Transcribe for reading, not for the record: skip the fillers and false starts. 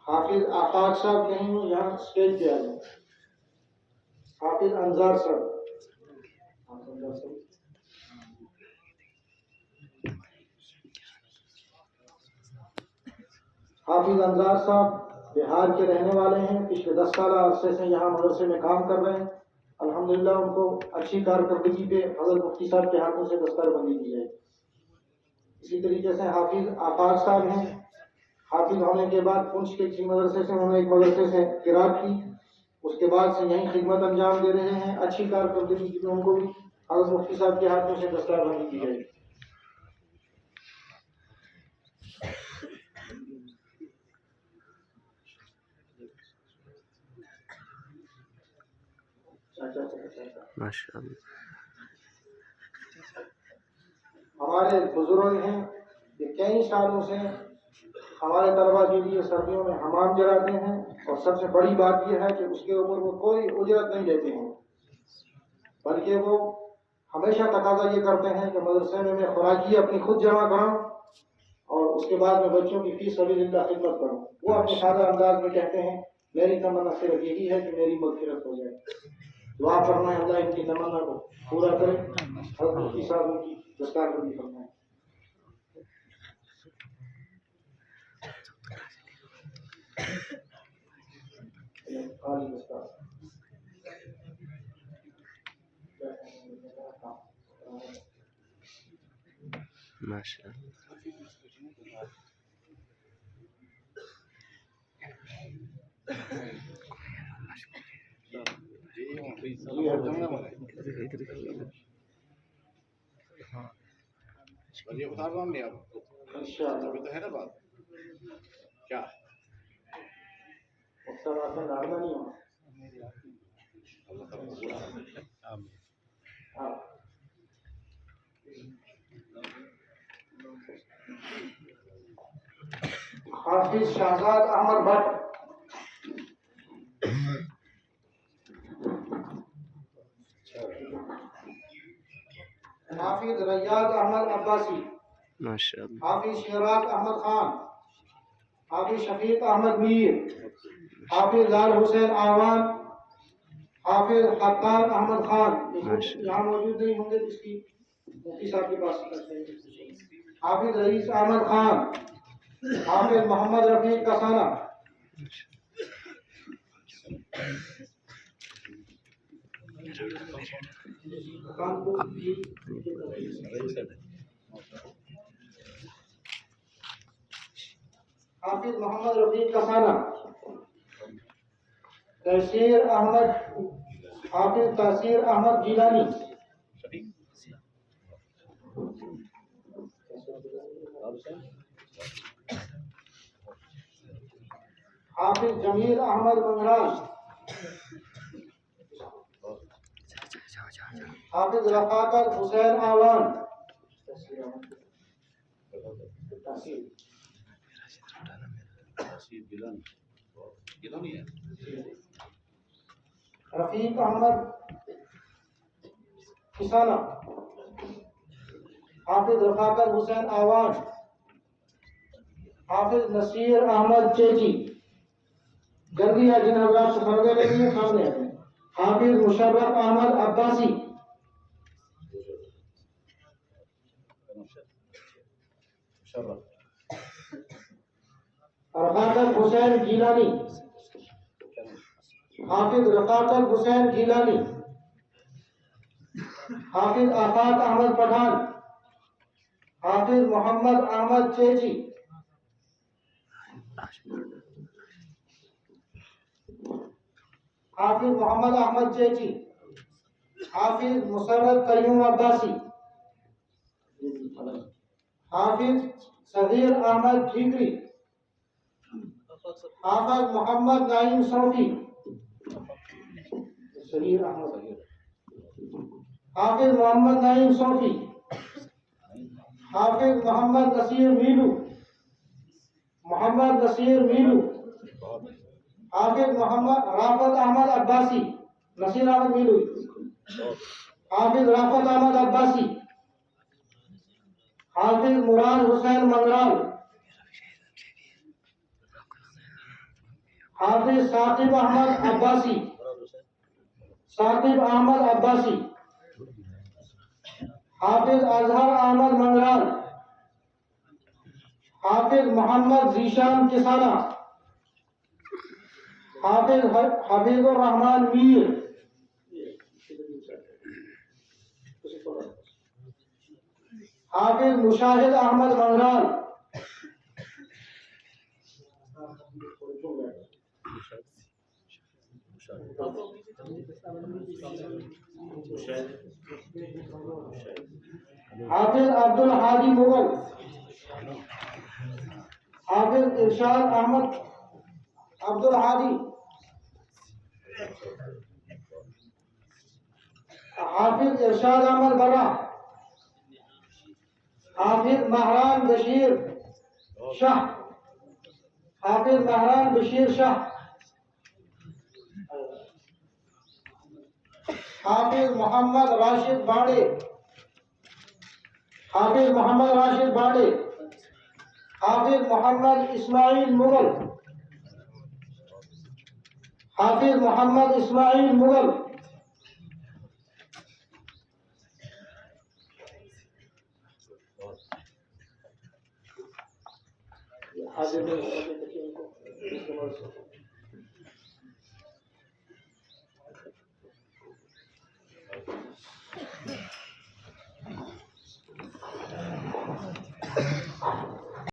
हाफिज आफाक साहब नहीं हो, यहाँ स्टेज पे आ जाए। हाफिज अंजार साहब, हाफिज अंजार साहब बिहार के रहने वाले हैं। पिछले 10 साल अरसे से यहाँ मदरसे में काम कर रहे हैं। अल्हम्दुलिल्लाह उनको अच्छी कारकर्दगी पे हज़रत मुफ्ती साहब के हाथों से दस्तरबंदी की जाए। इसी तरीके से हाफिज आफाक साहब हैं। हाफिज होने के बाद पुंछ के किसी मदरसे से उन्होंने एक मदरसे से किरात की, उसके बाद से यहीं खिदमत अंजाम दे रहे हैं। अच्छी कारकर्दगी की उनको भी हज़रत मुफ्ती साहब के हाथों से दस्तरबंदी की जाए। माशाअल्लाह। हमारे बुजुर्ग हैं कि कई सालों से हमारे तलबा के लिए सर्दियों में हमाम जलाते हैं, और सबसे बड़ी बात यह है कि उसके ऊपर वो कोई उजरत नहीं लेते हैं, बल्कि वो हमेशा तकाजा ये करते हैं कि मदरसे में मैं खुराकी अपनी खुद जमा कराऊं और उसके बाद में बच्चों की फीस सबिलिल्लाह खिदमत करूं। वो अपने सादा अंदाज में कहते हैं मेरी तमन्ना सिर्फ यही है कि मेरी मग़फ़िरत हो जाए। दुआ करना है अल्लाह इनकी तमन्ना को पूरा करे। हज़रत मुफ्ती साहब उनकी दस्तरबंदी फरमाए। माशाअल्लाह। ये उतार रहा हूँ आपको, अभी तो है ना बात क्या नहीं हो। हाफिज शहजाद अहमद भट्ट, हाफिज रैयाद अहमद अब्बासी, माशाअल्लाह। हाफिज शिराज अहमद खान, हाफिज शफीक अहमद मीर, हाफिज लाल हुसैन आवान, हाफिज हक्कान अहमद खान यहाँ मौजूद नहीं होंगे, जिसकी मुफ्ती साहब के पास। हाफिज रईस अहमद खान, हाफिज मोहम्मद रफीक कसाना, हाफिज मोहम्मद रफीक कसाना, तहसीर अहमद, हाफिज तहसीर अहमद जिलानी, हाफिज जमील अहमद मंगराल, हाफिज रफाकत हुसैन आवान, रफीक अहमद किसाना, हाफिज रफाकत हुसैन आवान, हाफिज नसीर अहमद चेची। जल्दी है जिन हजरात से फर्दे लेंगे सामने आए। हाफिज मुशर्रफ अहमद अब्बासी, रफाकत हुसैन गीलानी, हाफिज रफाकत हुसैन गीलानी, हाफिज आफाक अहमद पठान, हाफिज मोहम्मद अहमद चेची, हाफिज मोहम्मद अहमद चेची, हाफिज मुसर्रत कयूम अब्बासी, हाफिज सगीर अहमद ठीकरी, हाफिज मोहम्मद नाइम सौफी, सगीर अहमद, हाफिज मोहम्मद नाइम सौफी, हाफिज मोहम्मद नसीर मीलू, मोहम्मद नसीर मीलू, हाफिज मोहम्मद राफत अहमद अब्बासी, नसीर अहमद मीलू, हाफिज राफत अहमद अब्बासी, हाफिज मुराद हुसैन मंगराल, हाफिज साकिब अहमद अब्बासी, साकिब अहमद अब्बासी। हाफिज अजहर अहमद मंगराल, हाफिज मोहम्मद जीशान किसाना, हाफिज हबीबुर रहमान मीर, हाफिज मुशाहिद अहमद मंगराल, हाफिज अब्दुल हादी मुगल, हाफिज इरशाद अहमद अब्दुल हादी, हाफिज इरशाद अहमद बरा, हाफिज महरान बशीर शाह, हाफिज महरान बशीर शाह, हाफिज मोहम्मद राशिद बाड़े, हाफिज मोहम्मद राशिद बाड़े, हाफिज मोहम्मद इस्माइल मुगल, हाफिज मोहम्मद इस्माइल मुगल, आगे